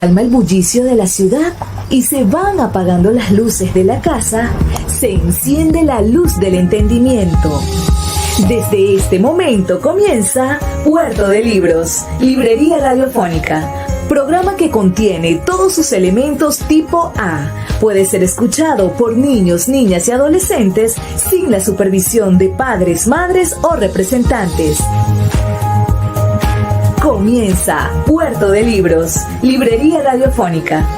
calma el bullicio de la ciudad y se van apagando las luces de la casa, se enciende la luz del entendimiento. Desde este momento comienza Puerto de Libros, Librería Radiofónica, programa que contiene todos sus elementos tipo A. Puede ser escuchado por niños, niñas y adolescentes sin la supervisión de padres, madres o representantes. Comienza Puerto de Libros, Librería Radiofónica.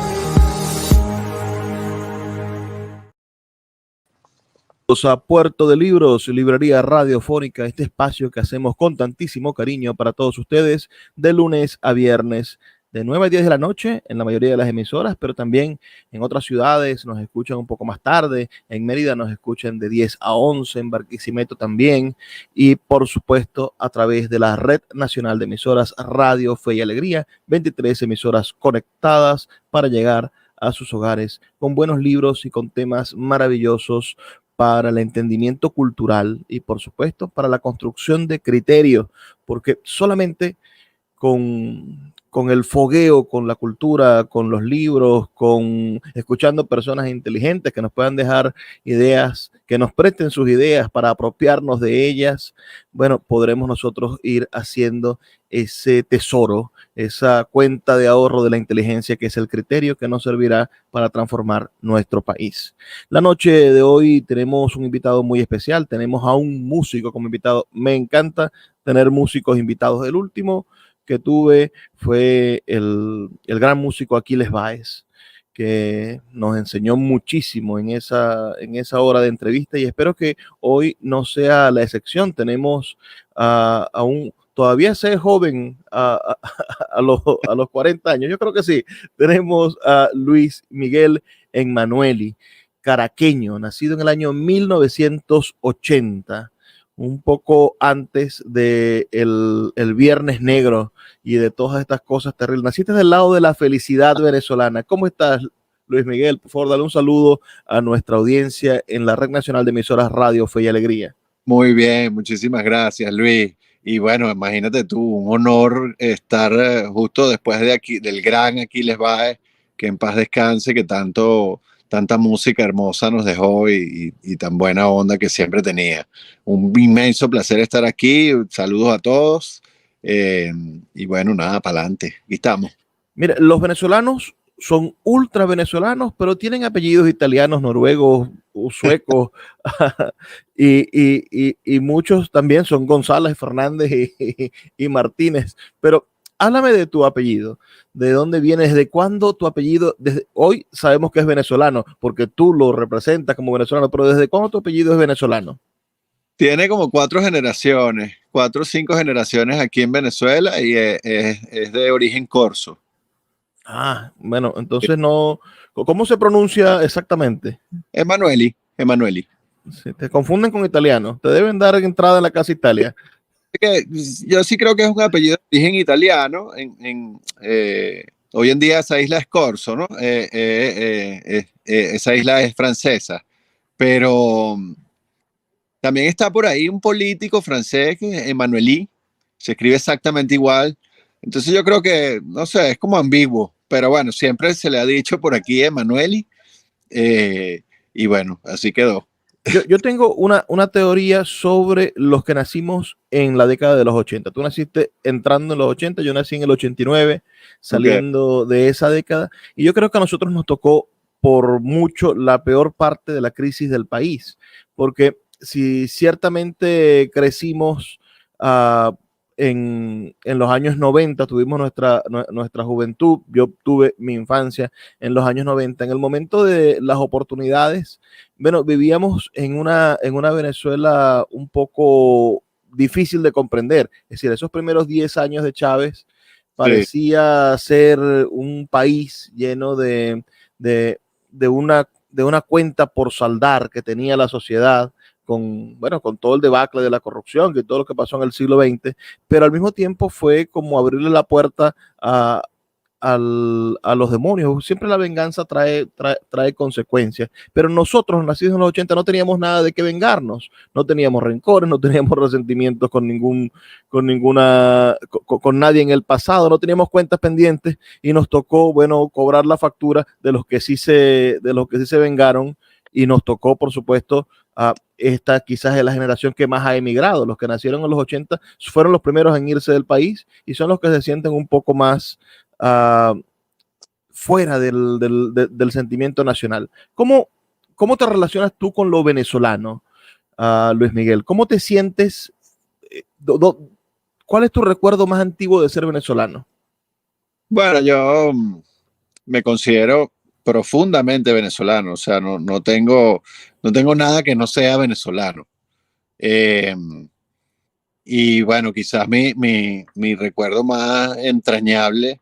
A Puerto de Libros, Librería Radiofónica, este espacio que hacemos con tantísimo cariño para todos ustedes de lunes a viernes de 9 a 10 de la noche en la mayoría de las emisoras, pero también en otras ciudades nos escuchan un poco más tarde. En Mérida nos escuchan de 10 a 11, en Barquisimeto también, y por supuesto a través de la Red Nacional de Emisoras Radio Fe y Alegría, 23 emisoras conectadas para llegar a sus hogares con buenos libros y con temas maravillosos para el entendimiento cultural y por supuesto para la construcción de criterios, porque solamente con el fogueo, con la cultura, con los libros, con escuchando personas inteligentes que nos puedan dejar ideas, que nos presten sus ideas para apropiarnos de ellas, bueno, podremos nosotros ir haciendo ese tesoro, esa cuenta de ahorro de la inteligencia que es el criterio que nos servirá para transformar nuestro país. La noche de hoy tenemos un invitado muy especial, tenemos a un músico como invitado. Me encanta tener músicos invitados. El último que tuve fue el gran músico Aquiles Báez, que nos enseñó muchísimo en esa hora de entrevista y espero que hoy no sea la excepción. Tenemos a un, todavía sé joven a los 40 años, yo creo que sí. Tenemos a Luis Miguel Emmanuelli, caraqueño, nacido en el año 1980, un poco antes de el Viernes Negro y de todas estas cosas terribles. Naciste del lado de la felicidad venezolana. ¿Cómo estás, Luis Miguel? Por favor, dale un saludo a nuestra audiencia en la Red Nacional de Emisoras Radio Fe y Alegría. Muy bien, muchísimas gracias, Luis. Y bueno, imagínate tú, un honor estar justo después de aquí, del gran Aquiles Báez, que en paz descanse, que tanta música hermosa nos dejó y tan buena onda que siempre tenía. Un inmenso placer estar aquí. Saludos a todos. Y bueno, nada, para adelante. Aquí estamos. Mira, los venezolanos son ultra venezolanos, pero tienen apellidos italianos, noruegos, suecos, y muchos también son González, Fernández y Martínez. Pero háblame de tu apellido, de dónde vienes, de cuándo tu apellido, desde hoy sabemos que es venezolano, porque tú lo representas como venezolano, pero ¿desde cuándo tu apellido es venezolano? Tiene como 4 o 5 generaciones aquí en Venezuela y es de origen corso. Ah, bueno, entonces no. ¿Cómo se pronuncia exactamente? Emanueli. Si te confunden con italiano, te deben dar entrada en la Casa Italia. Yo sí creo que es un apellido de origen italiano. Hoy en día esa isla es corso, ¿no? Esa isla es francesa. Pero también está por ahí un político francés, Emmanueli, se escribe exactamente igual. Entonces yo creo que, no sé, es como ambiguo. Pero bueno, siempre se le ha dicho por aquí Emmanueli, y bueno, así quedó. Yo tengo una teoría sobre los que nacimos en la década de los 80. Tú naciste entrando en los 80, yo nací en el 89, saliendo de esa década, y yo creo que a nosotros nos tocó por mucho la peor parte de la crisis del país, porque si ciertamente crecimos en los años 90, tuvimos nuestra juventud, yo tuve mi infancia en los años 90, en el momento de las oportunidades, bueno, vivíamos en una Venezuela un poco difícil de comprender. Es decir, esos primeros 10 años de Chávez parecía ser un país lleno de una cuenta por saldar que tenía la sociedad con todo el debacle de la corrupción, que todo lo que pasó en el siglo XX, pero al mismo tiempo fue como abrirle la puerta a los demonios. Siempre la venganza trae consecuencias, pero nosotros, nacidos en los 80, no teníamos nada de qué vengarnos, no teníamos rencores, no teníamos resentimientos con nadie en el pasado, no teníamos cuentas pendientes y nos tocó, bueno, cobrar la factura de los que de los que sí se vengaron, y nos tocó, por supuesto, esta quizás es la generación que más ha emigrado. Los que nacieron en los 80 fueron los primeros en irse del país y son los que se sienten un poco más fuera del sentimiento nacional. ¿Cómo te relacionas tú con lo venezolano, Luis Miguel? ¿Cómo te sientes? ¿Cuál es tu recuerdo más antiguo de ser venezolano? Bueno, yo me considero profundamente venezolano, o sea, no tengo nada que no sea venezolano. Eh, y bueno, quizás mi recuerdo más entrañable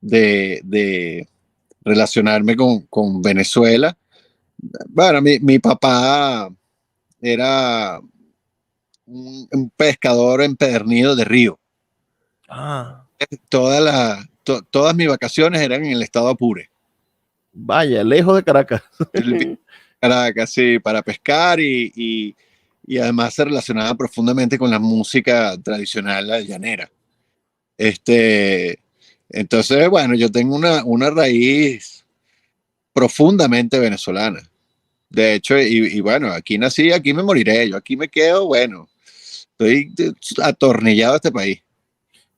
de relacionarme con Venezuela. Bueno, mi papá era un pescador empedernido de río. Ah, Todas mis vacaciones eran en el estado Apure. vaya, lejos de Caracas. Caracas, sí, para pescar y además se relacionaba profundamente con la música tradicional la llanera. Entonces, bueno, yo tengo una raíz profundamente venezolana. De hecho, y bueno, aquí nací, aquí me moriré, yo aquí me quedo, bueno, estoy atornillado a este país.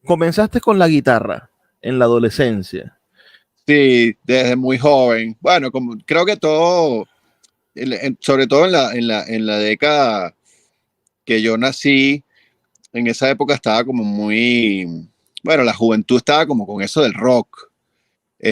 Comenzaste con la guitarra en la adolescencia. Sí, desde muy joven. Bueno, como creo que todo, sobre todo en la década que yo nací, en esa época estaba como muy, bueno, la juventud estaba como con eso del rock.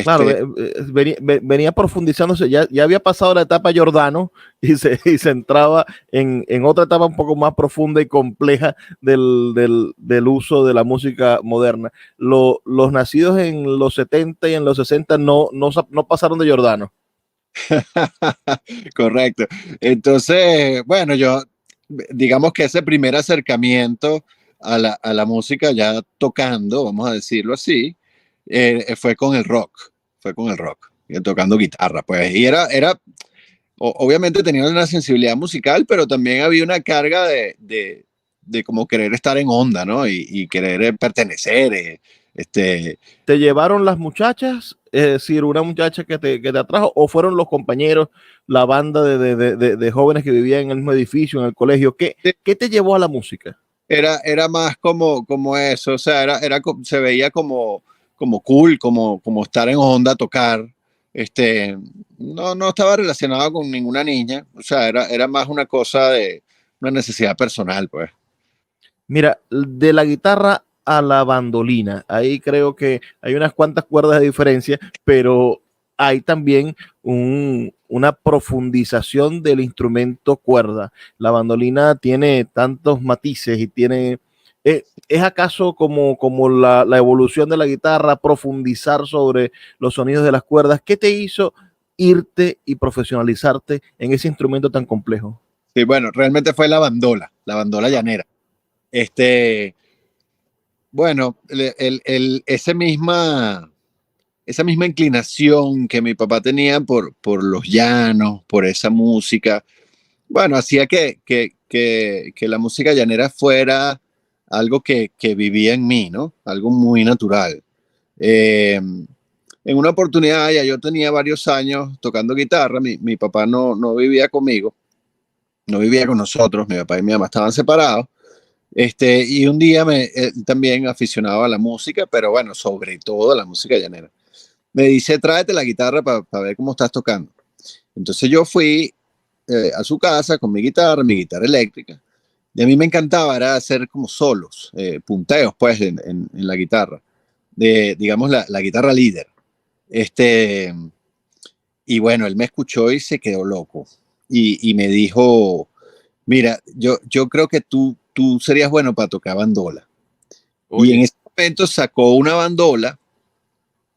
Claro, Este, venía profundizándose, ya había pasado la etapa Giordano y se entraba en otra etapa un poco más profunda y compleja del uso de la música moderna. Los nacidos en los 70 y en los 60 no pasaron de Giordano. correcto. Entonces, bueno, yo, digamos que ese primer acercamiento a la música ya tocando, vamos a decirlo así, fue con el rock, tocando guitarra, pues, y obviamente tenía una sensibilidad musical, pero también había una carga de como querer estar en onda, ¿no? Y querer pertenecer, ¿Te llevaron las muchachas? Es decir, una muchacha que te atrajo, o fueron los compañeros, la banda de jóvenes que vivían en el mismo edificio, en el colegio. ¿Qué te llevó a la música? era más como eso, o sea, se veía como cool, como estar en onda, tocar. No estaba relacionado con ninguna niña, o sea, era más una cosa de una necesidad personal, pues. Mira, de la guitarra a la bandolina, ahí creo que hay unas cuantas cuerdas de diferencia, pero hay también una profundización del instrumento cuerda. La bandolina tiene tantos matices y tiene... ¿Es acaso como la evolución de la guitarra, profundizar sobre los sonidos de las cuerdas? ¿Qué te hizo irte y profesionalizarte en ese instrumento tan complejo? Sí, bueno, realmente fue la bandola llanera. Bueno, esa misma inclinación que mi papá tenía por los llanos, por esa música, bueno, hacía que la música llanera fuera algo que vivía en mí, ¿no? Algo muy natural. En una oportunidad, ya yo tenía varios años tocando guitarra, mi papá no vivía conmigo, no vivía con nosotros, mi papá y mi mamá estaban separados. Y un día él también aficionado a la música, pero bueno, sobre todo a la música llanera. Me dice, tráete la guitarra para ver cómo estás tocando. Entonces yo fui a su casa con mi guitarra eléctrica, y a mí me encantaba era hacer como solos, punteos pues en la guitarra, digamos la guitarra líder. Este, y bueno, él me escuchó y se quedó loco y me dijo, mira, yo creo que tú serías bueno para tocar bandola. Oye. Y en ese momento sacó una bandola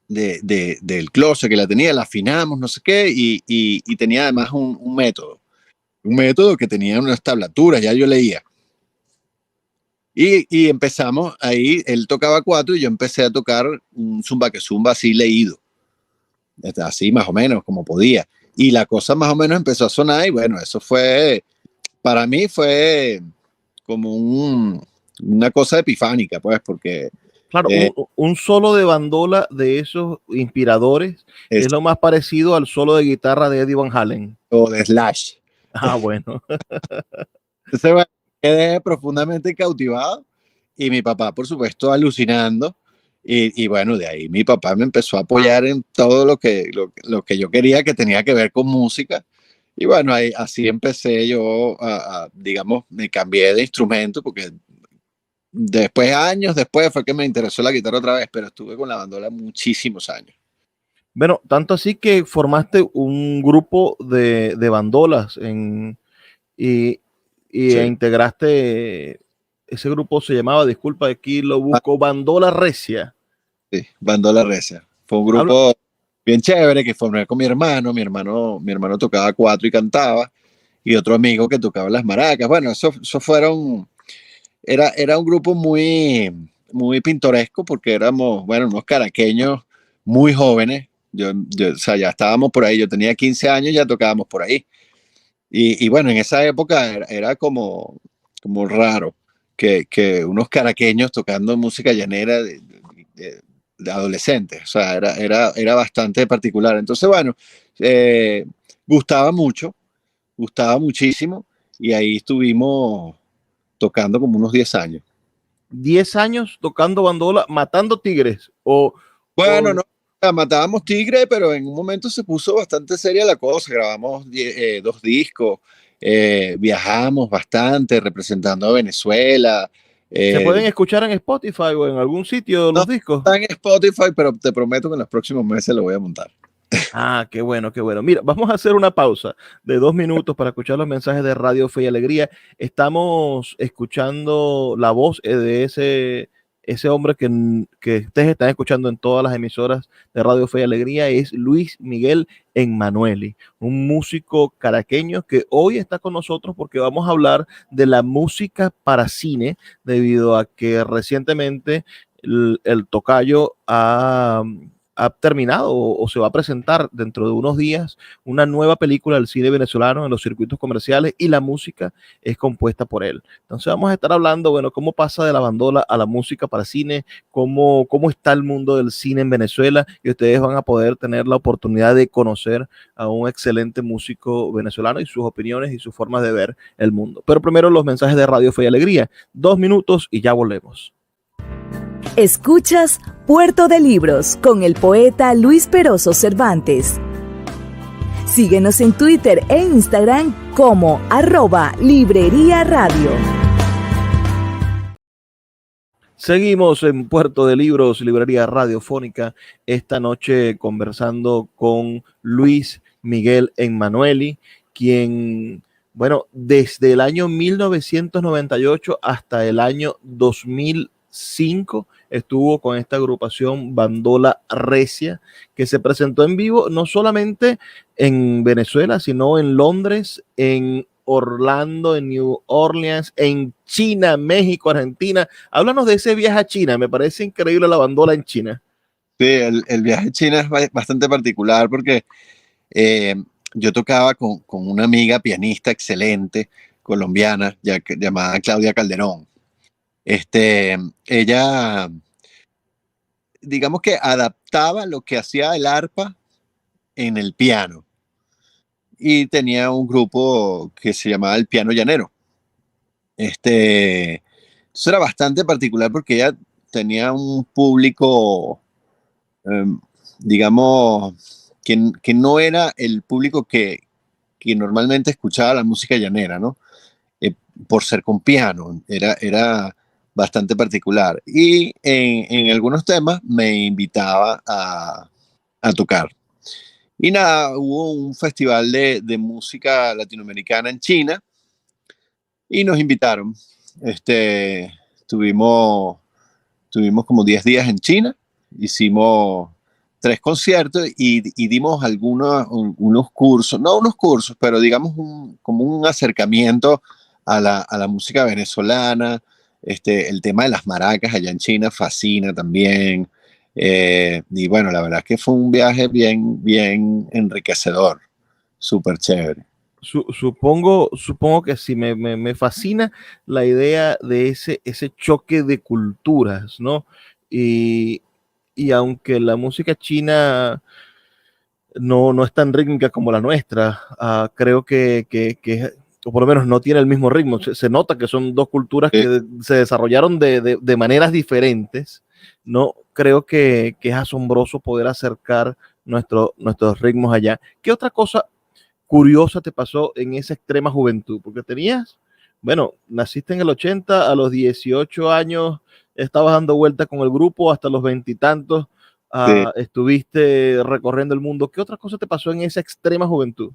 del closet que la tenía, la afinamos, no sé qué, y tenía además un método que tenía unas tablaturas, ya yo leía. Y empezamos ahí, él tocaba cuatro y yo empecé a tocar un zumba que zumba así leído, así más o menos como podía. Y la cosa más o menos empezó a sonar y bueno, eso fue, para mí fue como una cosa epifánica, pues, porque Claro, un solo de bandola de esos inspiradores es es lo más parecido al solo de guitarra de Eddie Van Halen. o de Slash. Ah, bueno. Entonces, bueno, quedé profundamente cautivado y mi papá, por supuesto, alucinando. Y bueno, de ahí mi papá me empezó a apoyar en todo lo que yo quería que tenía que ver con música. Y bueno, ahí, así empecé yo digamos, me cambié de instrumento porque después, años después, fue que me interesó la guitarra otra vez, pero estuve con la bandola muchísimos años. Bueno, tanto así que formaste un grupo de bandolas y, Sí, integraste, ese grupo se llamaba, disculpa, aquí lo busco, Bandola Recia. sí, bandola recia. Fue un Habla, grupo bien chévere que formé con mi hermano. Mi hermano tocaba cuatro y cantaba, y otro amigo que tocaba las maracas. Bueno, eso fueron, era un grupo muy, muy pintoresco porque éramos, bueno, unos caraqueños muy jóvenes. O sea, ya estábamos por ahí, yo tenía 15 años, ya tocábamos por ahí. Y bueno, en esa época era como raro que unos caraqueños tocando música llanera de adolescentes. O sea, era bastante particular. Entonces, bueno, eh, gustaba mucho, gustaba muchísimo, y ahí estuvimos tocando como unos 10 años. 10 años tocando bandola, matando tigres. Bueno, no, matábamos tigre, pero en un momento se puso bastante seria la cosa. Grabamos 2 discos, viajamos bastante representando a Venezuela. ¿Se eh, pueden escuchar en Spotify o en algún sitio no los discos? está en Spotify, pero te prometo que en los próximos meses lo voy a montar. Ah, qué bueno, qué bueno. Mira, vamos a hacer una pausa de 2 minutos para escuchar los mensajes de Radio Fe y Alegría. Estamos escuchando la voz de ese hombre que ustedes están escuchando en todas las emisoras de Radio Fe y Alegría. Es Luis Miguel Emmanueli, un músico caraqueño que hoy está con nosotros porque vamos a hablar de la música para cine, debido a que recientemente el tocayo ha terminado o se va a presentar dentro de unos días una nueva película del cine venezolano en los circuitos comerciales y la música es compuesta por él. Entonces vamos a estar hablando, bueno, cómo pasa de la bandola a la música para cine, cómo está el mundo del cine en Venezuela, y ustedes van a poder tener la oportunidad de conocer a un excelente músico venezolano y sus opiniones y sus formas de ver el mundo. Pero primero los mensajes de Radio Fe y Alegría. 2 minutos y ya volvemos. Escuchas Puerto de Libros con el poeta Luis Peroso Cervantes. Síguenos en Twitter e Instagram como @Librería Radio. Seguimos en Puerto de Libros, Librería Radiofónica, esta noche conversando con Luis Miguel Emmanueli, quien, bueno, desde el año 1998 hasta el año 2005 estuvo con esta agrupación Bandola Recia, que se presentó en vivo no solamente en Venezuela, sino en Londres, en Orlando, en New Orleans, en China, México, Argentina. Háblanos de ese viaje a China, me parece increíble la bandola en China. Sí, el viaje a China es bastante particular porque eh, yo tocaba con una amiga pianista excelente, colombiana, llamada Claudia Calderón. Ella, digamos que adaptaba lo que hacía el arpa en el piano, y tenía un grupo que se llamaba el Piano Llanero. Eso era bastante particular porque ella tenía un público, eh, digamos, que no era el público que normalmente escuchaba la música llanera, ¿no? Eh, por ser con piano, era bastante particular. Y en algunos temas me invitaba a tocar. Y nada, hubo un festival de música latinoamericana en China y nos invitaron. Este, tuvimos, tuvimos como 10 días en China, hicimos 3 conciertos y dimos unos cursos, no unos cursos, pero digamos como un acercamiento a la música venezolana, El tema de las maracas allá en China fascina también. Y bueno, la verdad es que fue un viaje bien, bien enriquecedor, súper chévere. Supongo que sí, me fascina la idea de ese choque de culturas, ¿no? Y, y aunque la música china no es tan rítmica como la nuestra, creo que, o por lo menos no tiene el mismo ritmo. Se nota que son dos culturas que se desarrollaron de maneras diferentes, ¿no? Creo que es asombroso poder acercar nuestros ritmos allá. ¿Qué otra cosa curiosa te pasó en esa extrema juventud? Porque bueno, naciste en el 80, a los 18 años estabas dando vuelta con el grupo, hasta los veintitantos Sí. estuviste recorriendo el mundo. ¿Qué otra cosa te pasó en esa extrema juventud?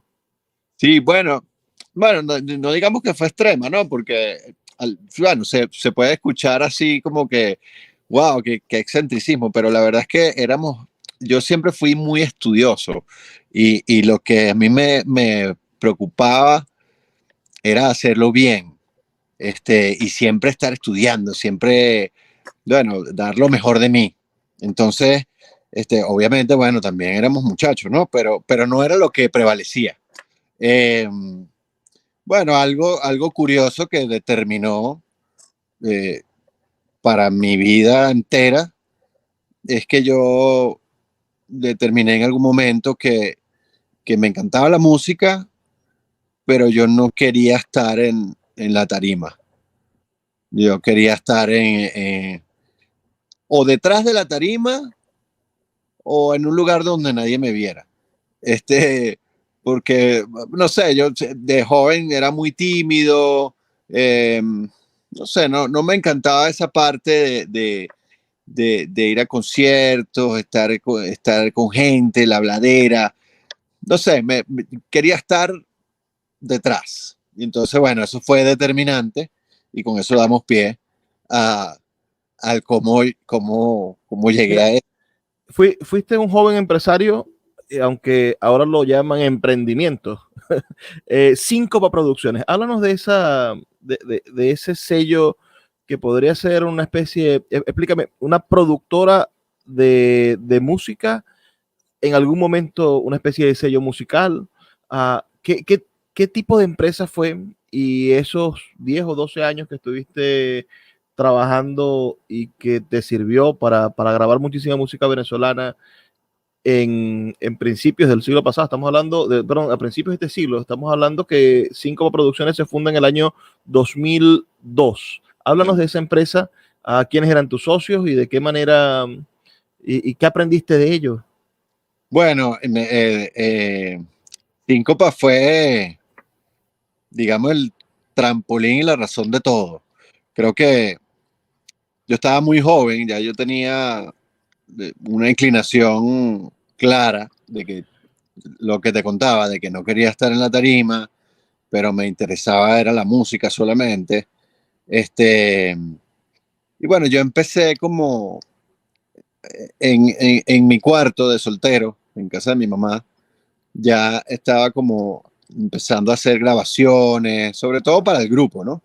Sí, bueno, no digamos que fue extrema, ¿no? Porque, bueno, se puede escuchar así como que, wow, qué excentricismo, pero la verdad es que yo siempre fui muy estudioso y lo que a mí me preocupaba era hacerlo bien, y siempre estar estudiando, siempre, bueno, dar lo mejor de mí. Entonces, obviamente, bueno, también éramos muchachos, ¿no? Pero no era lo que prevalecía. Eh, bueno, algo curioso que determinó eh, para mi vida entera es que yo determiné en algún momento que me encantaba la música, pero yo no quería estar en la tarima. Yo quería estar o detrás de la tarima o en un lugar donde nadie me viera. Este, Porque, no sé, yo de joven era muy tímido, no sé, no me encantaba esa parte de ir a conciertos, estar con gente, la habladera, no sé, quería estar detrás. Y entonces, bueno, eso fue determinante y con eso damos pie a, al cómo llegué Mira, a eso. fuiste un joven empresario, aunque ahora lo llaman emprendimiento. Síncopa Producciones. Háblanos de ese sello que podría ser una especie, explícame, una productora de música, en algún momento una especie de sello musical. ¿Qué tipo de empresa fue? Y esos 10 o 12 años que estuviste trabajando y que te sirvió para grabar muchísima música venezolana en principios del siglo pasado, perdón, a principios de este siglo, estamos hablando que Cinco Producciones se funda en el año 2002. Háblanos de esa empresa, a quiénes eran tus socios y de qué manera, y qué aprendiste de ellos. Bueno, Síncopa fue, digamos, el trampolín y la razón de todo. Creo que yo estaba muy joven, ya yo tenía una inclinación clara de que lo que te contaba, de que no quería estar en la tarima, pero me interesaba era la música solamente. Este, y bueno, yo empecé como en mi cuarto de soltero, en casa de mi mamá, ya estaba como empezando a hacer grabaciones, sobre todo para el grupo, ¿no?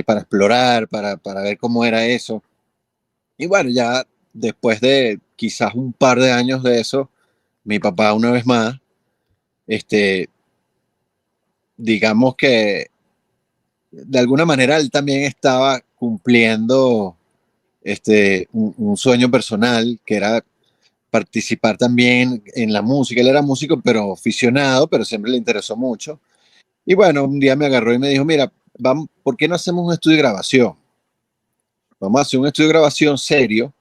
Para explorar, para ver cómo era eso. Y bueno, ya después de quizás un par de años de eso, mi papá una vez más, este, digamos que de alguna manera él también estaba cumpliendo un sueño personal que era participar también en la música. Él era músico, pero aficionado, pero siempre le interesó mucho. Y bueno, un día me agarró y me dijo, mira, vamos, ¿por qué no hacemos un estudio de grabación? Vamos a hacer un estudio de grabación serio,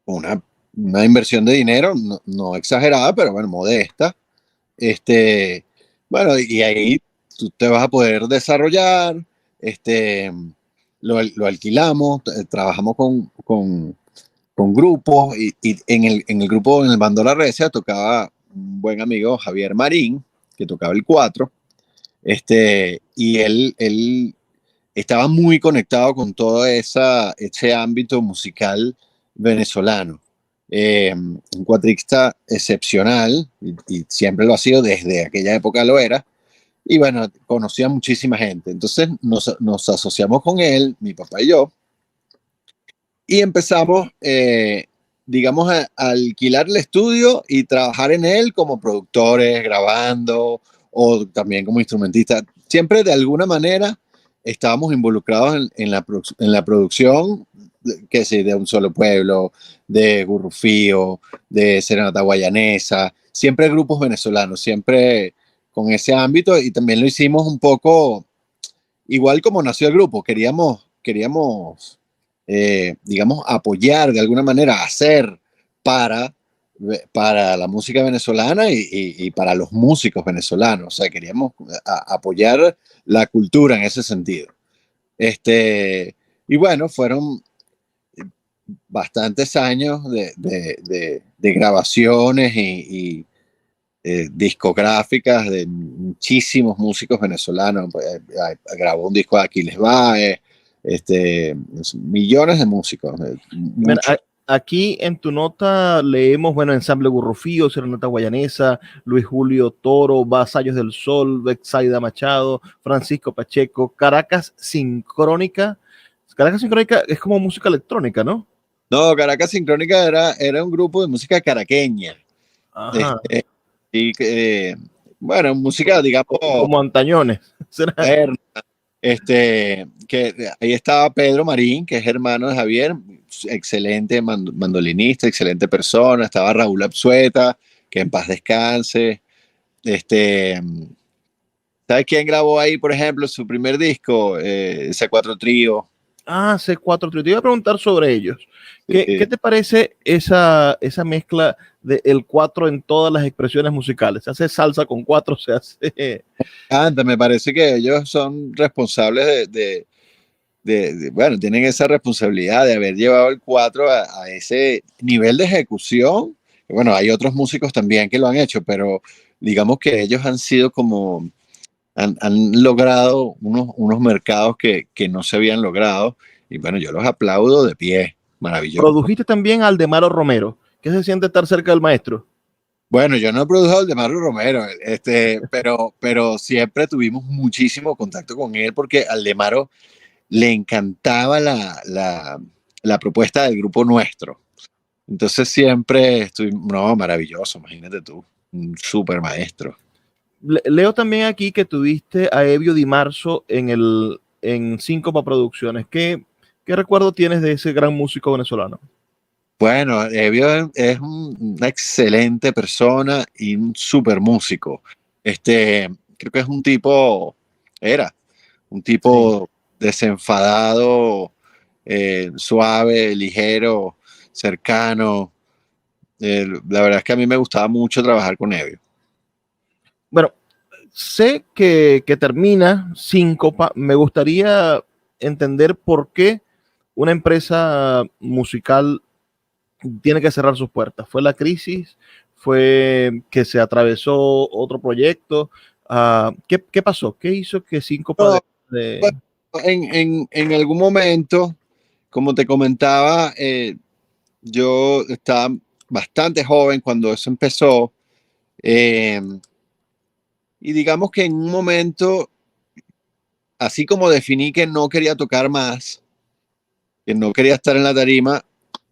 una, una inversión de dinero, no exagerada, pero bueno, modesta. Este, bueno, y ahí tú te vas a poder desarrollar, este, lo alquilamos, trabajamos con grupos y en el grupo, en el Bando La Recia, tocaba un buen amigo Javier Marín, que tocaba el cuatro, y él estaba muy conectado con todo ese ámbito musical venezolano. Un cuatrista excepcional y siempre lo ha sido, desde aquella época lo era. Y bueno, conocía a muchísima gente. Entonces nos asociamos con él, mi papá y yo, y empezamos, digamos, a alquilar el estudio y trabajar en él como productores, grabando o también como instrumentistas. Siempre de alguna manera estábamos involucrados en la producción, que sé, de Un Solo Pueblo, de Gurrufío, de Serenata Guayanesa, siempre grupos venezolanos, siempre con ese ámbito, y también lo hicimos un poco igual como nació el grupo. Queríamos digamos, apoyar de alguna manera, hacer para, para la música venezolana y para los músicos venezolanos. O sea, queríamos apoyar la cultura en ese sentido. Y bueno, fueron bastantes años de grabaciones discográficas de muchísimos músicos venezolanos. Grabó un disco de Aquiles Bae, millones de músicos. Mira, aquí en tu nota leemos, bueno, Ensamble Gurrufío, Serenata Guayanesa, Luis Julio Toro, Vasallos del Sol, Betsaida Machado, Francisco Pacheco, Caracas Sincrónica. Caracas Sincrónica es como música electrónica, ¿no? No, Caracas Sincrónica era un grupo de música caraqueña. Ajá. Y bueno, música, digamos, como antañones. Que ahí estaba Pedro Marín, que es hermano de Javier, excelente mandolinista, excelente persona. Estaba Raúl Absueta, que en paz descanse. ¿Sabes quién grabó ahí, por ejemplo, su primer disco? C4 Trío. Ah, C4 Trío. Te iba a preguntar sobre ellos. ¿Qué te parece esa mezcla del 4 en todas las expresiones musicales? Se hace salsa con 4, se hace... Me parece que ellos son responsables bueno, tienen esa responsabilidad de haber llevado el 4 a ese nivel de ejecución. Bueno, hay otros músicos también que lo han hecho, pero digamos que ellos han sido como, han logrado unos mercados que no se habían logrado. Y bueno, yo los aplaudo de pie. Maravilloso. Produjiste también a Aldemaro Romero. ¿Qué se siente estar cerca del maestro? Bueno, yo no he producido al de Mario Romero, pero siempre tuvimos muchísimo contacto con él porque al de Maro le encantaba la propuesta del grupo nuestro. Entonces siempre no, maravilloso, imagínate tú, un súper maestro. Leo también aquí que tuviste a Evio Di Marzo en Síncopa Producciones. ¿Qué recuerdo tienes de ese gran músico venezolano? Bueno, Evio es una excelente persona y un súper músico. Creo que es era un tipo desenfadado, suave, ligero, cercano. La verdad es que a mí me gustaba mucho trabajar con Evio. Bueno, sé que termina Síncopa. Me gustaría entender por qué una empresa musical tiene que cerrar sus puertas. ¿Fue la crisis? ¿Fue que se atravesó otro proyecto? ¿Qué pasó? ¿Qué hizo que Síncopa En algún momento, como te comentaba, yo estaba bastante joven cuando eso empezó, y digamos que en un momento, así como definí que no quería tocar más, que no quería estar en la tarima,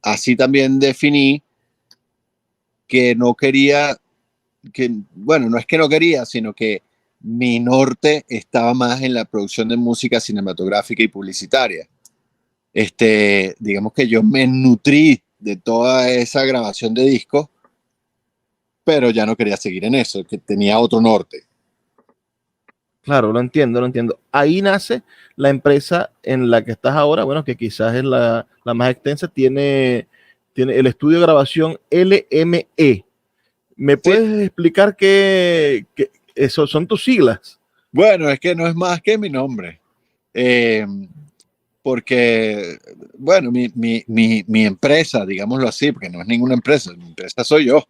así también definí que no quería, bueno, no es que no quería, sino que mi norte estaba más en la producción de música cinematográfica y publicitaria. Digamos que yo me nutrí de toda esa grabación de discos, pero ya no quería seguir en eso, que tenía otro norte. Claro, lo entiendo. Ahí nace la empresa en la que estás ahora, bueno, que quizás es la más extensa, tiene el estudio de grabación LME. ¿Me puedes explicar qué eso son tus siglas? Bueno, es que no es más que mi nombre. Porque, bueno, mi empresa, digámoslo así, porque no es ninguna empresa, mi empresa soy yo.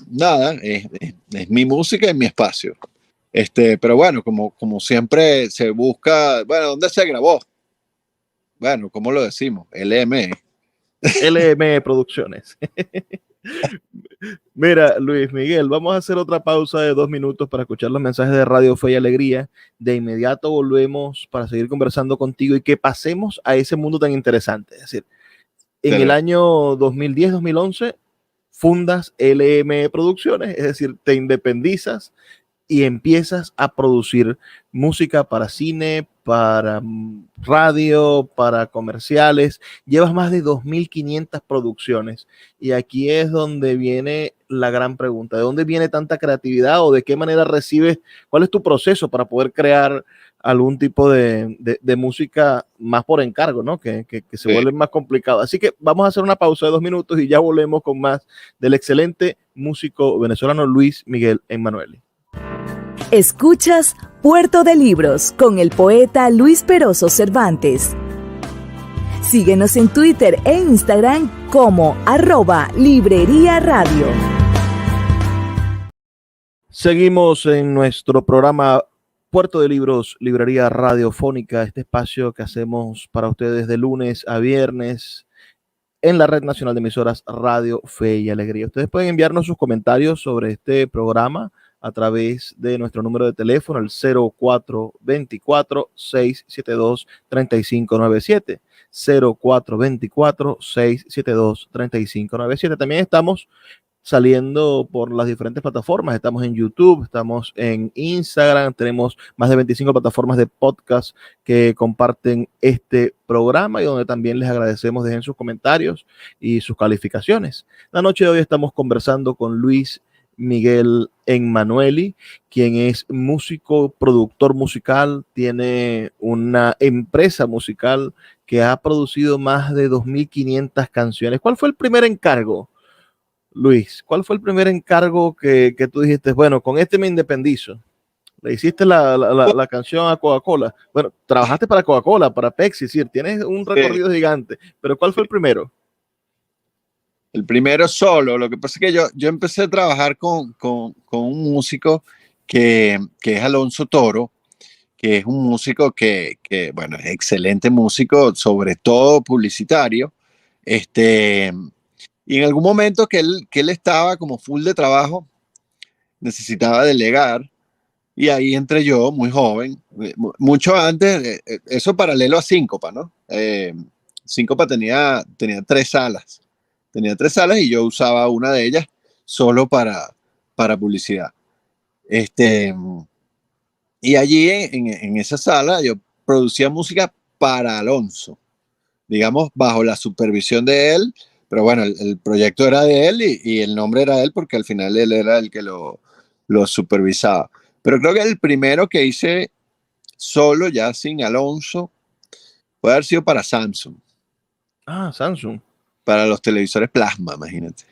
Nada, es mi música y mi espacio. Pero bueno, como siempre se busca, bueno, ¿dónde se grabó? Bueno, ¿cómo lo decimos? LM. LM Producciones. Mira, Luis Miguel, vamos a hacer otra pausa de 2 minutos para escuchar los mensajes de Radio Fe y Alegría. De inmediato volvemos para seguir conversando contigo y que pasemos a ese mundo tan interesante. Es decir, en el año 2010-2011 fundas LM Producciones, es decir, te independizas y empiezas a producir música para cine, para radio, para comerciales. Llevas más de 2.500 producciones. Y aquí es donde viene la gran pregunta. ¿De dónde viene tanta creatividad o de qué manera recibes? ¿Cuál es tu proceso para poder crear algún tipo de música más por encargo, ¿no? Que se vuelve más complicado. Así que vamos a hacer una pausa de 2 minutos y ya volvemos con más del excelente músico venezolano Luis Miguel Emanueli. Escuchas Puerto de Libros con el poeta Luis Peroso Cervantes. Síguenos en Twitter e Instagram como @Librería Radio. Seguimos en nuestro programa Puerto de Libros, Librería Radiofónica, este espacio que hacemos para ustedes de lunes a viernes en la Red Nacional de Emisoras Radio Fe y Alegría. Ustedes pueden enviarnos sus comentarios sobre este programa a través de nuestro número de teléfono, el 0424-672-3597. 0424-672-3597. También estamos saliendo por las diferentes plataformas. Estamos en YouTube, estamos en Instagram, tenemos más de 25 plataformas de podcast que comparten este programa y donde también les agradecemos, dejen sus comentarios y sus calificaciones. La noche de hoy estamos conversando con Luis Miguel Emanueli, quien es músico, productor musical, tiene una empresa musical que ha producido más de 2.500 canciones. ¿Cuál fue el primer encargo, Luis? ¿Cuál fue el primer encargo que tú dijiste, bueno, con este me independizo? Le hiciste la canción a Coca-Cola. Bueno, trabajaste para Coca-Cola, para Pepsi, sí, tienes un recorrido gigante, pero ¿cuál fue el primero? El primero solo. Lo que pasa es que yo empecé a trabajar con un músico que es Alonso Toro, que es un músico bueno, es excelente músico, sobre todo publicitario. Y en algún momento que él estaba como full de trabajo, necesitaba delegar, y ahí entré yo, muy joven, mucho antes, eso paralelo a Síncopa, ¿no? Síncopa tenía 3 salas. Tenía 3 salas y yo usaba una de ellas solo para publicidad. Y allí en esa sala yo producía música para Alonso, digamos, bajo la supervisión de él, pero bueno, el proyecto era de él y el nombre era de él porque al final él era el que lo supervisaba. Pero creo que el primero que hice solo, ya sin Alonso, puede haber sido para Samsung. Ah, Samsung. Para los televisores plasma, imagínate.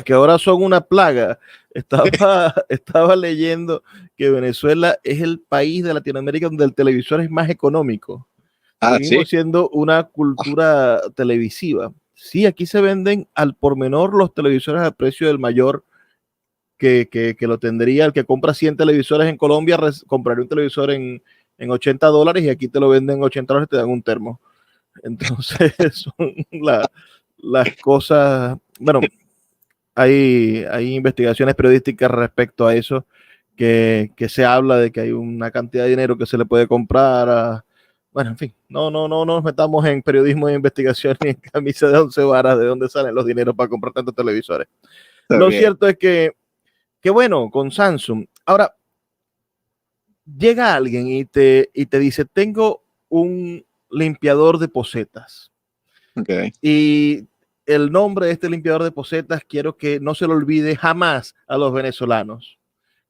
que ahora son una plaga. Estaba leyendo que Venezuela es el país de Latinoamérica donde el televisor es más económico. Seguimos siendo una cultura televisiva. Sí, aquí se venden al por menor los televisores al precio del mayor que lo tendría. El que compra 100 televisores en Colombia compraría un televisor en $80 y aquí te lo venden en $80 y te dan un termo. Entonces son las cosas, bueno, hay investigaciones periodísticas respecto a eso, que se habla de que hay una cantidad de dinero que se le puede comprar bueno, en fin, no nos metamos en periodismo de investigación ni en camisa de 11 varas de dónde salen los dineros para comprar tantos televisores. Lo cierto es que bueno, con Samsung, ahora llega alguien y te dice, tengo un limpiador de posetas. Okay. Y el nombre de este limpiador de posetas quiero que no se lo olvide jamás a los venezolanos.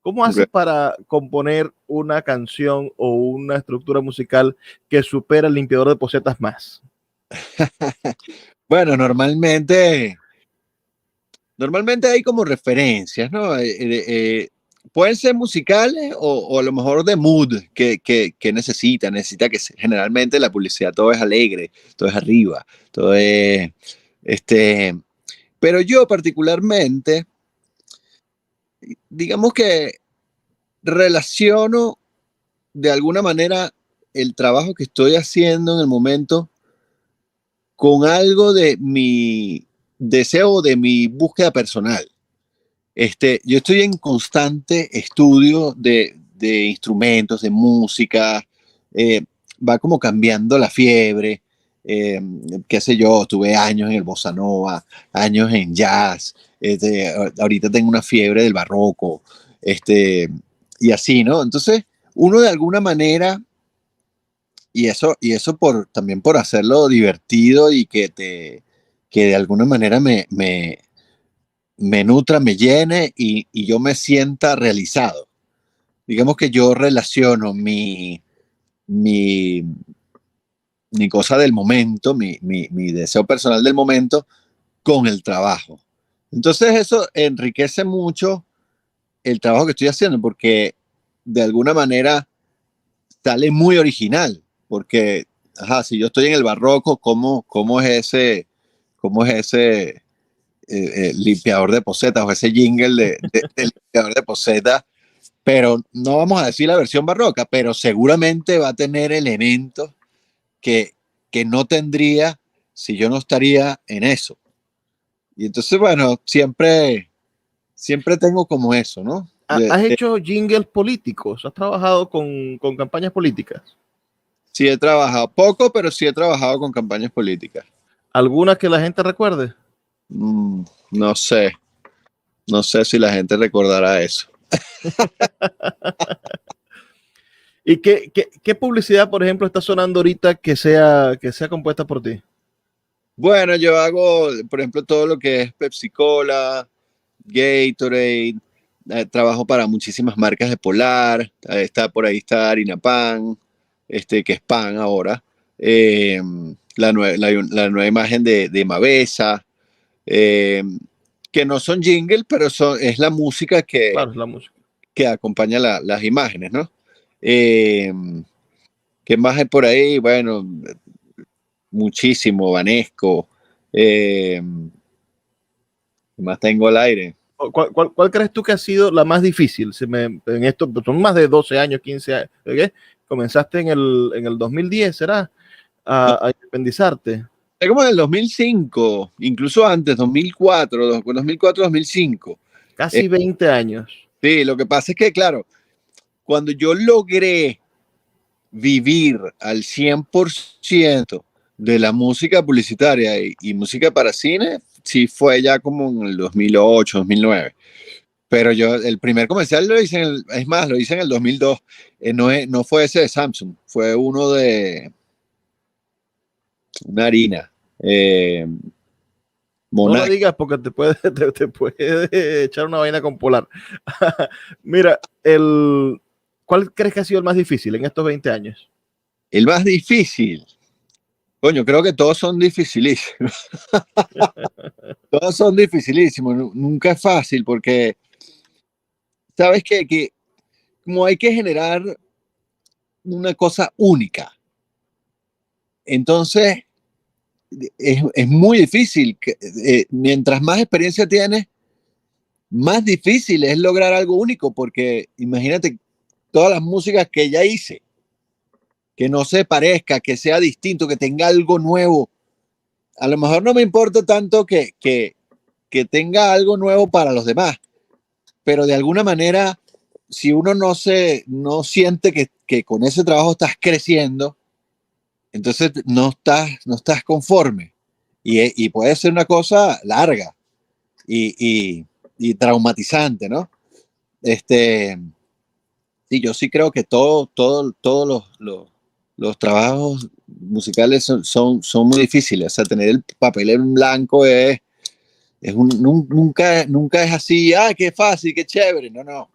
¿Cómo haces para componer una canción o una estructura musical que supera el limpiador de posetas más? Bueno, normalmente hay como referencias, ¿no? Pueden ser musicales o a lo mejor de mood que necesita que generalmente la publicidad todo es alegre, todo es arriba, todo es pero yo particularmente digamos que relaciono de alguna manera el trabajo que estoy haciendo en el momento con algo de mi deseo de mi búsqueda personal. Yo estoy en constante estudio de instrumentos, de música, va como cambiando la fiebre, qué sé yo, tuve años en el bossa nova, años en jazz, ahorita tengo una fiebre del barroco, y así, ¿no? Entonces, uno de alguna manera, y eso también por hacerlo divertido y que de alguna manera me nutra, me llene y yo me sienta realizado. Digamos que yo relaciono mi, mi cosa del momento, mi deseo personal del momento con el trabajo. Entonces eso enriquece mucho el trabajo que estoy haciendo porque de alguna manera sale muy original, porque ajá, si yo estoy en el barroco, ¿cómo es ese limpiador de posetas o ese jingle del limpiador de posetas? Pero no vamos a decir la versión barroca, pero seguramente va a tener elementos que, que no tendría si yo no estaría en eso. Y entonces, bueno, siempre tengo como eso, ¿no? ¿Has hecho jingles políticos? ¿Has trabajado con campañas políticas? Sí he trabajado, poco, pero sí he trabajado con campañas políticas. ¿Alguna que la gente recuerde? No sé, no sé si la gente recordará eso. ¿Y qué publicidad, por ejemplo, está sonando ahorita que sea compuesta por ti? Bueno, yo hago, por ejemplo, todo lo que es Pepsi Cola, Gatorade, trabajo para muchísimas marcas de Polar, está Harina Pan, que es Pan ahora, la nueva imagen de Mavesa, eh, que no son jingle, pero es la música Claro, es la música. que acompaña las imágenes, ¿no? Eh, ¿Qué más hay por ahí? Bueno, muchísimo, Vanesco. ¿Qué más tengo al aire? ¿Cuál crees tú que ha sido la más difícil? En esto son más de 12 años, 15 años. ¿Okay? Comenzaste en el 2010, ¿será? A independizarte. Como en el 2005, incluso antes, 2004, 2005. Casi 20 años. Sí, lo que pasa es que, claro, cuando yo logré vivir al 100% de la música publicitaria y música para cine, sí fue ya como en el 2008, 2009. Pero yo, el primer comercial lo hice es más, lo hice en el 2002. No fue ese de Samsung, fue uno de una harina. No la digas porque te puede echar una vaina con Polar. Mira, ¿cuál crees que ha sido el más difícil en estos 20 años? El más difícil. Coño, creo que todos son dificilísimos. Todos son dificilísimos. Nunca es fácil porque, sabes que como hay que generar una cosa única. Entonces, es muy difícil. Mientras más experiencia tienes, más difícil es lograr algo único, porque imagínate todas las músicas que ya hice, que no se parezca, que sea distinto, que tenga algo nuevo. A lo mejor no me importa tanto que tenga algo nuevo para los demás, pero de alguna manera, si uno no siente que con ese trabajo estás creciendo, entonces no estás conforme. Y puede ser una cosa larga y traumatizante, ¿no? Sí, yo sí creo que todos los trabajos musicales son muy difíciles. O sea, tener el papel en blanco nunca es así, qué fácil, qué chévere. No.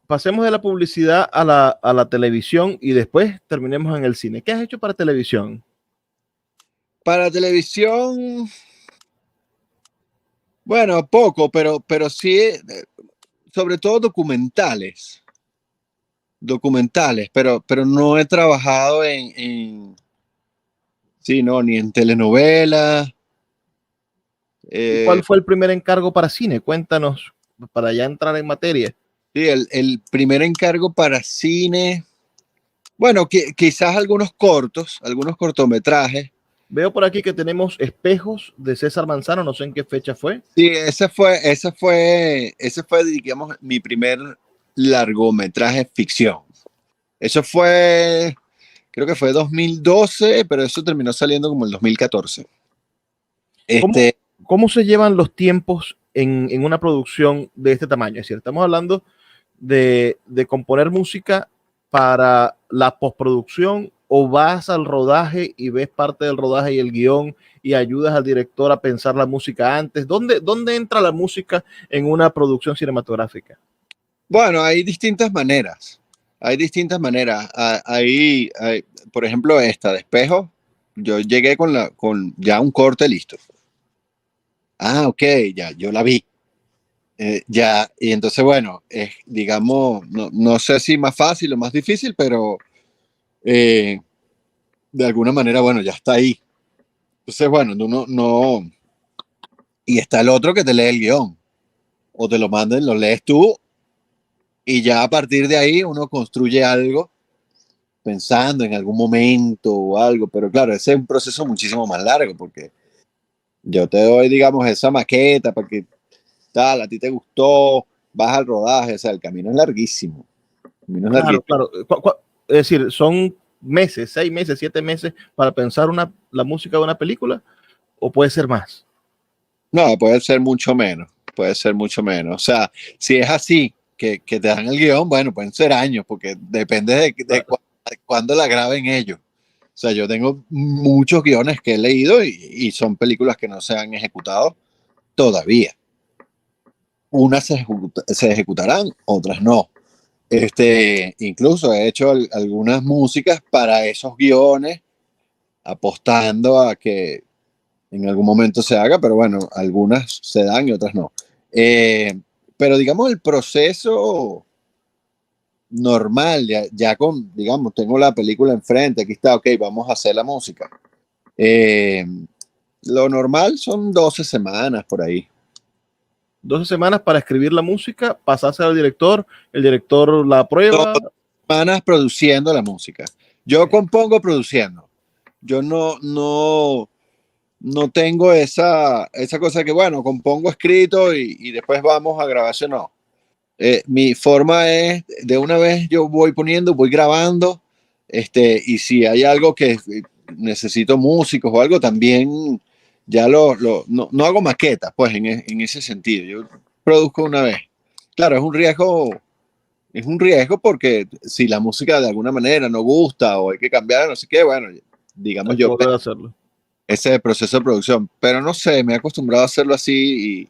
Pasemos de la publicidad a la televisión y después terminemos en el cine. ¿Qué has hecho para televisión? Para televisión, bueno, poco, pero sí, sobre todo documentales, pero no he trabajado sí, no, ni en telenovelas. ¿Cuál fue el primer encargo para cine? Cuéntanos, para ya entrar en materia. Sí, el primer encargo para cine, bueno, quizás algunos cortometrajes, Veo por aquí que tenemos Espejos de César Manzano, no sé en qué fecha fue. Sí, ese fue, digamos, mi primer largometraje ficción. Eso fue, creo que fue 2012, pero eso terminó saliendo como el 2014. ¿Cómo, Este, cómo se llevan los tiempos en una producción de este tamaño? Es decir, estamos hablando de componer música para la postproducción, o vas al rodaje y ves parte del rodaje y el guión y ayudas al director a pensar la música antes. ¿Dónde entra la música en una producción cinematográfica? bueno, hay distintas maneras. Hay distintas maneras. Por ejemplo, esta de Espejo, yo llegué con ya un corte listo. Ah, ok, ya, yo la vi. Ya, y entonces, bueno, digamos, no sé si más fácil o más difícil, pero eh, de alguna manera, bueno, ya está ahí. Entonces, bueno, no. Y está el otro que te lee el guión, o te lo mandan, lo lees tú, y ya a partir de ahí uno construye algo pensando en algún momento o algo, pero claro, ese es un proceso muchísimo más largo, porque yo te doy, digamos, esa maqueta para que tal, a ti te gustó, vas al rodaje, o sea, el camino es larguísimo. El camino es Claro, larguísimo. claro. Es decir, son meses, 6 meses, 7 meses para pensar la música de una película, o puede ser más. No, puede ser mucho menos, puede ser mucho menos. O sea, si es así, que te dan el guión, bueno, pueden ser años, porque depende de cuándo la graben ellos. O sea, yo tengo muchos guiones que he leído y son películas que no se han ejecutado todavía. Unas se ejecutarán, otras no. Incluso he hecho algunas músicas para esos guiones, apostando a que en algún momento se haga, pero bueno, algunas se dan y otras no. Eh, pero digamos, el proceso normal, ya con, digamos, tengo la película enfrente, aquí está, ok, vamos a hacer la música. Eh, lo normal son 12 semanas por ahí. 12 semanas para escribir la música, pasársela al director, el director la 12 aprueba. semanas produciendo la música. Yo compongo produciendo. Yo no tengo esa cosa que, bueno, compongo escrito y después vamos a grabación, no. Mi forma es, de una vez yo voy poniendo, voy grabando, y si hay algo que necesito músicos o algo, también ya no hago maquetas, pues en ese sentido, yo produzco una vez. Claro, es un riesgo porque si la música de alguna manera no gusta o hay que cambiar, no sé qué, bueno, digamos Hay que yo volver a hacerlo. ese proceso de producción, pero no sé, me he acostumbrado a hacerlo así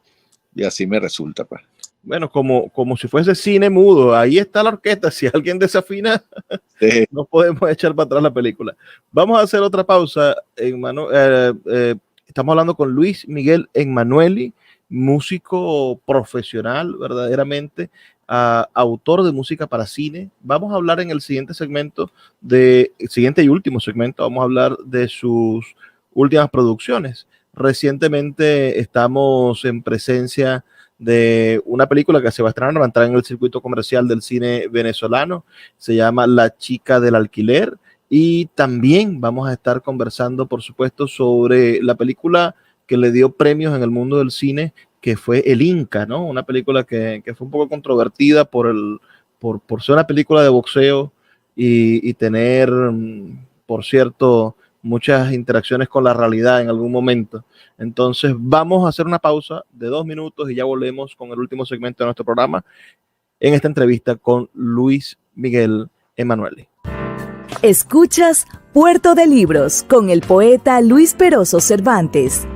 y así me resulta, pues. Bueno, como si fuese cine mudo, ahí está la orquesta. Si alguien desafina, Sí. no podemos echar para atrás la película. Vamos a hacer otra pausa. Estamos hablando con Luis Miguel Emanueli, músico profesional, verdaderamente, autor de música para cine. Vamos a hablar en el siguiente segmento, el siguiente y último segmento, vamos a hablar de sus últimas producciones. Recientemente estamos en presencia de una película que se va a estrenar, va a entrar en el circuito comercial del cine venezolano, se llama La chica del alquiler, y también vamos a estar conversando, por supuesto, sobre la película que le dio premios en el mundo del cine, que fue El Inca, ¿no? Una película que fue un poco controvertida por ser una película de boxeo y tener, por cierto, muchas interacciones con la realidad en algún momento. Entonces vamos a hacer una pausa de 2 minutos y ya volvemos con el último segmento de nuestro programa en esta entrevista con Luis Miguel Emanueli. Escuchas Puerto de Libros con el poeta Luis Peroso Cervantes.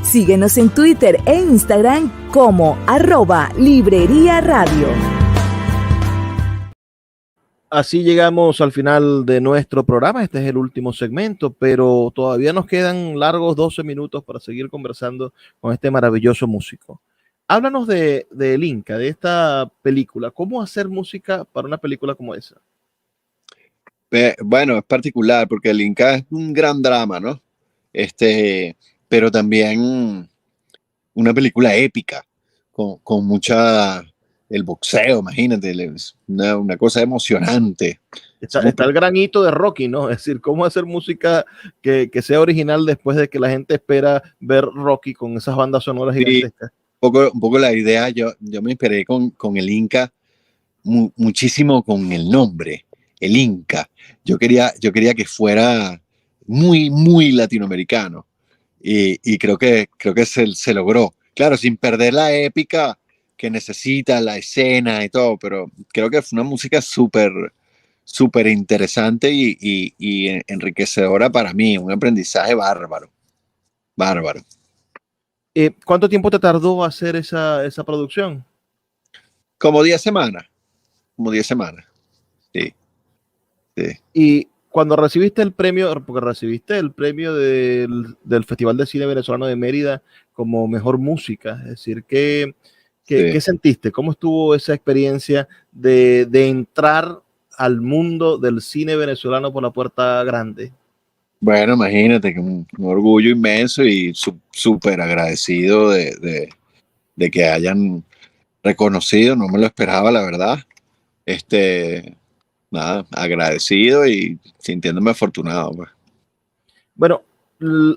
Síguenos en Twitter e Instagram como @Librería Radio. Así llegamos al final de nuestro programa. Este es el último segmento, pero todavía nos quedan largos 12 minutos para seguir conversando con este maravilloso músico. Háblanos de El Inca, de esta película. ¿Cómo hacer música para una película como esa? Bueno, es particular porque el Inca es un gran drama, ¿no? Pero también una película épica, con mucha, el boxeo, imagínate, es una cosa emocionante. Está el granito de Rocky, ¿no? Es decir, cómo hacer música que sea original después de que la gente espera ver Rocky con esas bandas sonoras gigantescas. Un poco la idea, yo me inspiré con el Inca muchísimo con el nombre, el Inca. Yo quería que fuera muy, muy latinoamericano y creo que se logró. Claro, sin perder la épica que necesita la escena y todo, pero creo que fue una música súper interesante y enriquecedora para mí, un aprendizaje bárbaro. ¿Cuánto tiempo te tardó hacer esa producción? Como 10 semanas. Sí. Y cuando recibiste el premio, porque recibiste el premio del Festival de Cine Venezolano de Mérida como mejor música, es decir, ¿qué sentiste? ¿Cómo estuvo esa experiencia de entrar al mundo del cine venezolano por la puerta grande? Bueno, imagínate que un orgullo inmenso y súper agradecido de que hayan reconocido, no me lo esperaba, la verdad. Nada, agradecido y sintiéndome afortunado. Pues. Bueno,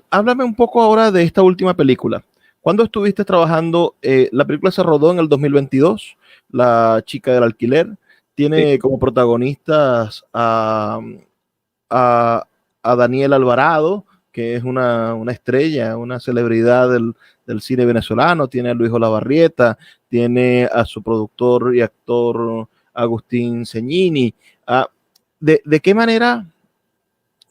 háblame un poco ahora de esta última película. ¿Cuándo estuviste trabajando? La película se rodó en el 2022, La chica del alquiler. Tiene como protagonistas a Daniel Alvarado, que es una estrella, una celebridad del cine venezolano. Tiene a Luis Olavarrieta, tiene a su productor y actor Agustín Ceñini. ¿De qué manera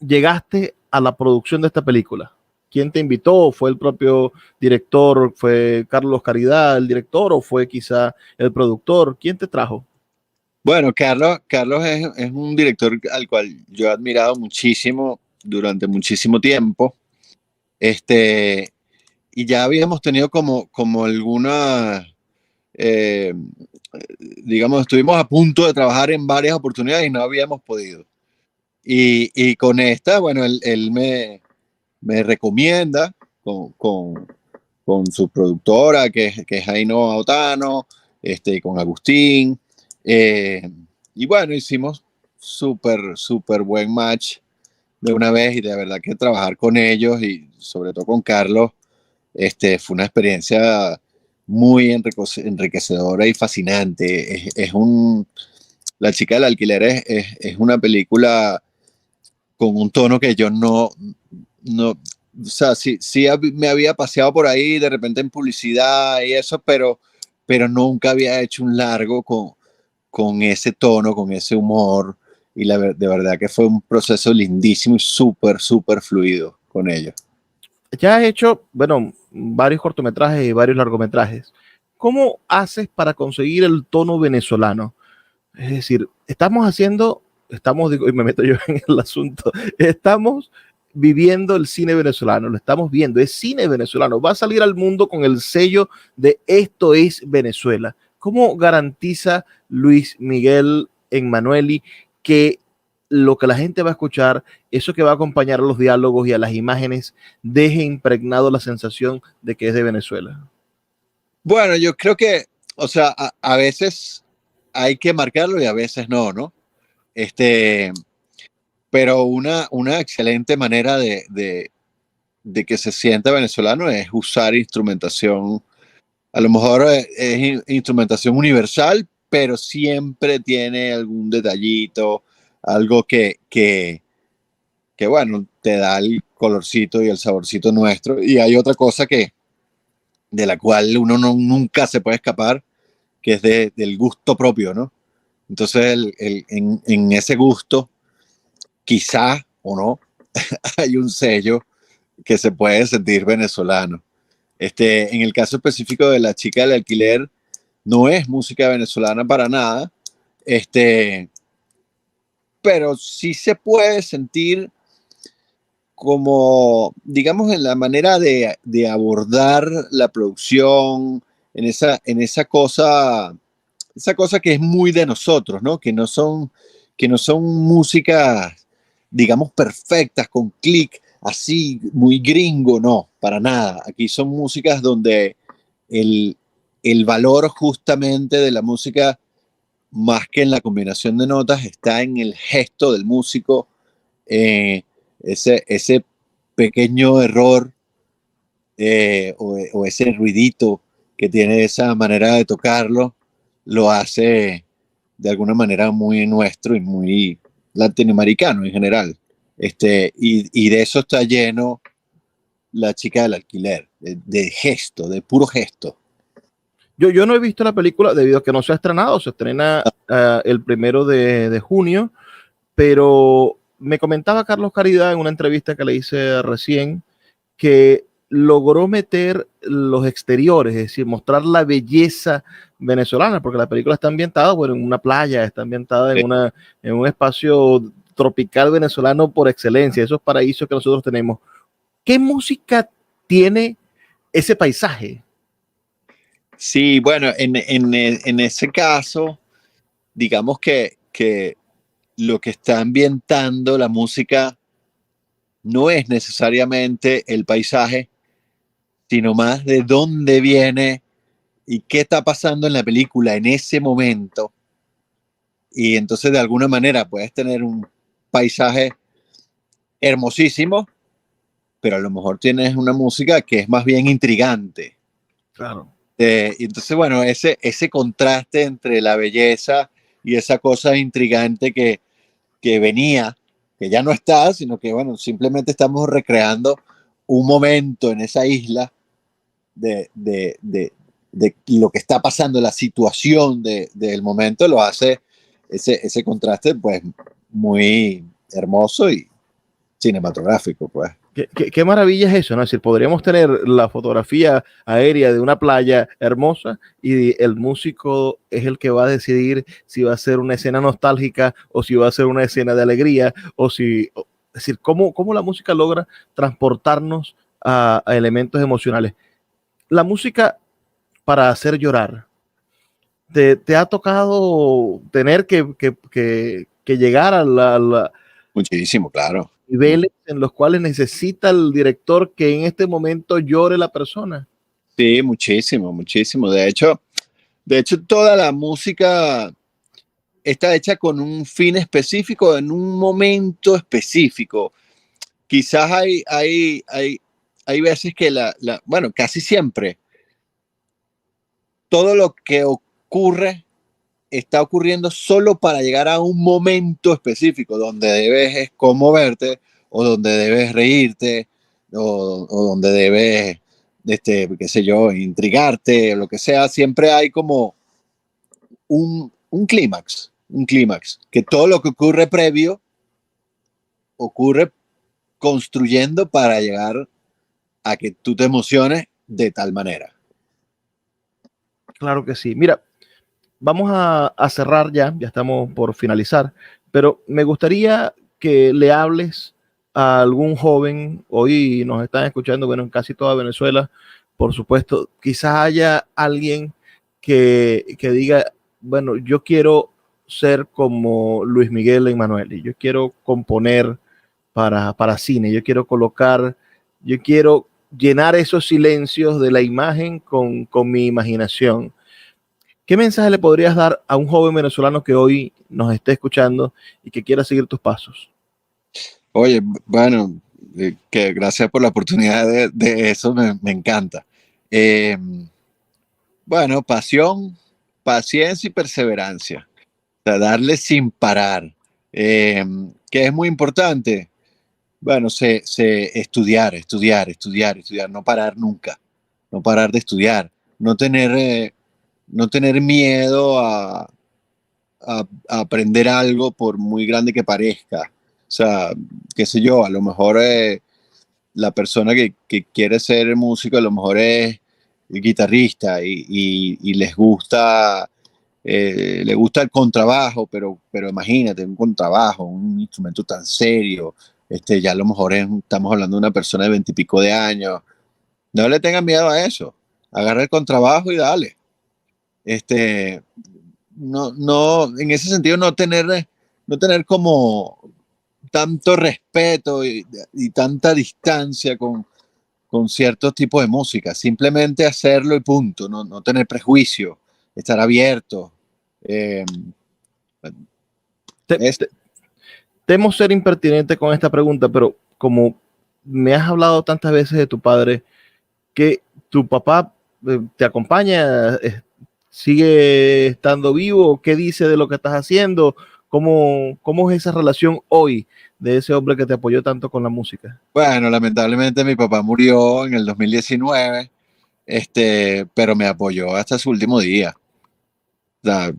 llegaste a la producción de esta película? ¿Quién te invitó? ¿Fue el propio director? ¿Fue Carlos Caridad el director? ¿O fue quizá el productor? ¿Quién te trajo? Bueno, Carlos es un director al cual yo he admirado muchísimo durante muchísimo tiempo. Y ya habíamos tenido como alguna, digamos, estuvimos a punto de trabajar en varias oportunidades y no habíamos podido. Y con esta, bueno, él me recomienda con su productora, que es Ainhoa Otano, con Agustín. Y bueno, hicimos súper buen match de una vez y de verdad que trabajar con ellos y sobre todo con Carlos, fue una experiencia muy enriquecedora y fascinante. La chica del alquiler es una película con un tono que yo no, o sea, sí me había paseado por ahí de repente en publicidad y eso, pero nunca había hecho un largo con ese tono, con ese humor, y de verdad que fue un proceso lindísimo y súper fluido con ellos. Ya has hecho, bueno, varios cortometrajes y varios largometrajes. ¿Cómo haces para conseguir el tono venezolano? Es decir, y me meto yo en el asunto, estamos viviendo el cine venezolano, lo estamos viendo, es cine venezolano, va a salir al mundo con el sello de esto es Venezuela. ¿Cómo garantiza Luis Miguel Emmanuelli que lo que la gente va a escuchar, eso que va a acompañar a los diálogos y a las imágenes, deje impregnado la sensación de que es de Venezuela? Bueno, yo creo que, o sea, a veces hay que marcarlo y a veces no, ¿no? Pero una excelente manera de que se sienta venezolano es usar instrumentación. A lo mejor es instrumentación universal, pero siempre tiene algún detallito, algo que bueno, te da el colorcito y el saborcito nuestro. Y hay otra cosa de la cual uno nunca se puede escapar, que es del gusto propio, ¿no? Entonces, en ese gusto, quizá o no, hay un sello que se puede sentir venezolano. En el caso específico de La chica del alquiler, no es música venezolana para nada, pero sí se puede sentir como, digamos, en la manera de abordar la producción, en esa cosa que es muy de nosotros, ¿no? Que no son músicas, digamos, perfectas, con clic, así, muy gringo, no, para nada. Aquí son músicas donde el valor justamente de la música más que en la combinación de notas, está en el gesto del músico, ese pequeño error o ese ruidito que tiene esa manera de tocarlo, lo hace de alguna manera muy nuestro y muy latinoamericano en general. Y de eso está lleno La chica del alquiler, de gesto, de puro gesto. Yo no he visto la película debido a que no se ha estrenado, se estrena el 1 de junio, pero me comentaba Carlos Caridad en una entrevista que le hice recién que logró meter los exteriores, es decir, mostrar la belleza venezolana, porque la película está ambientada, bueno, en una playa, está ambientada en un espacio tropical venezolano por excelencia, esos paraísos que nosotros tenemos. ¿Qué música tiene ese paisaje? Sí, bueno, en ese caso, digamos que lo que está ambientando la música no es necesariamente el paisaje, sino más de dónde viene y qué está pasando en la película en ese momento. Y entonces de alguna manera puedes tener un paisaje hermosísimo, pero a lo mejor tienes una música que es más bien intrigante. Claro. Y entonces, bueno, ese contraste entre la belleza y esa cosa intrigante que venía, que ya no está, sino que, bueno, simplemente estamos recreando un momento en esa isla de lo que está pasando, la situación del momento, lo hace ese contraste, pues, muy hermoso y cinematográfico, pues. Qué maravilla es eso, ¿no? Es decir, podríamos tener la fotografía aérea de una playa hermosa y el músico es el que va a decidir si va a ser una escena nostálgica o si va a ser una escena de alegría es decir, cómo la música logra transportarnos a elementos emocionales. La música para hacer llorar. ¿Te ha tocado tener que llegar a Muchísimo, claro. niveles en los cuales necesita el director que en este momento llore la persona? Sí, muchísimo, muchísimo. De hecho, toda la música está hecha con un fin específico, en un momento específico. Quizás hay veces que bueno, casi siempre, todo lo que ocurre está ocurriendo solo para llegar a un momento específico donde debes conmoverte o donde debes reírte o donde debes, qué sé yo, intrigarte, o lo que sea. Siempre hay como un clímax, que todo lo que ocurre previo ocurre construyendo para llegar a que tú te emociones de tal manera. Claro que sí. Mira, vamos a cerrar ya estamos por finalizar, pero me gustaría que le hables a algún joven, hoy nos están escuchando, bueno, en casi toda Venezuela, por supuesto, quizás haya alguien que diga, bueno, yo quiero ser como Luis Miguel Emanuel, yo quiero componer para cine, yo quiero llenar esos silencios de la imagen con mi imaginación. ¿Qué mensaje le podrías dar a un joven venezolano que hoy nos esté escuchando y que quiera seguir tus pasos? Oye, bueno, que gracias por la oportunidad de eso, me encanta. Eh, bueno, pasión, paciencia y perseverancia. O sea, darle sin parar. Eh, que es muy importante. Bueno, estudiar, no parar nunca, no parar de estudiar, no tener miedo a aprender algo por muy grande que parezca. O sea, qué sé yo, a lo mejor la persona que quiere ser músico a lo mejor es guitarrista y le gusta el contrabajo, pero imagínate, un contrabajo, un instrumento tan serio, ya a lo mejor estamos hablando de una persona de 20 y pico de años. No le tengan miedo a eso. Agarra el contrabajo y dale. No, en ese sentido no tener como tanto respeto y tanta distancia con ciertos tipos de música. Simplemente hacerlo y punto. No tener prejuicio, estar abierto. Eh, Temo ser impertinente con esta pregunta, pero como me has hablado tantas veces de tu padre, que tu papá te acompaña, sigue estando vivo, ¿qué dice de lo que estás haciendo? ¿Cómo es esa relación hoy de ese hombre que te apoyó tanto con la música? Bueno, lamentablemente mi papá murió en el 2019, pero me apoyó hasta su último día. O sea,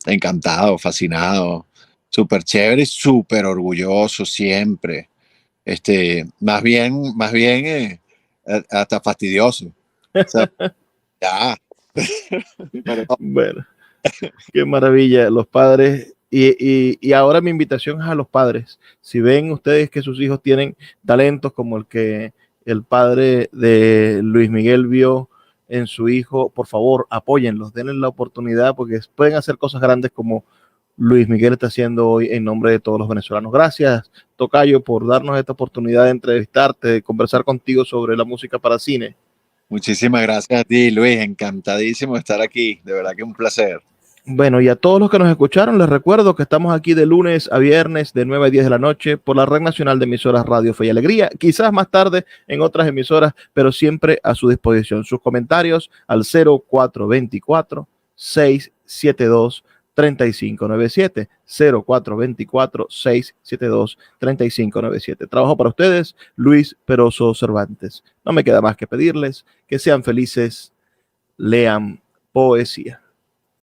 encantado, fascinado, súper chévere y súper orgulloso siempre. Más bien hasta fastidioso. O sea, ya. Pero no. Bueno, qué maravilla, los padres. Y ahora mi invitación es a los padres. Si ven ustedes que sus hijos tienen talentos como el que el padre de Luis Miguel vio en su hijo, por favor, apóyenlos, denle la oportunidad porque pueden hacer cosas grandes como Luis Miguel está haciendo hoy en nombre de todos los venezolanos. Gracias, Tocayo, por darnos esta oportunidad de entrevistarte, de conversar contigo sobre la música para cine. Muchísimas gracias a ti, Luis. Encantadísimo de estar aquí. De verdad que un placer. Bueno, y a todos los que nos escucharon, les recuerdo que estamos aquí de lunes a viernes de 9 a 10 de la noche por la Red Nacional de Emisoras Radio Fe y Alegría, quizás más tarde en otras emisoras, pero siempre a su disposición. Sus comentarios al 0424-672-3597, 0424-672-3597. Trabajo para ustedes, Luis Peroso Cervantes. No me queda más que pedirles que sean felices, lean poesía.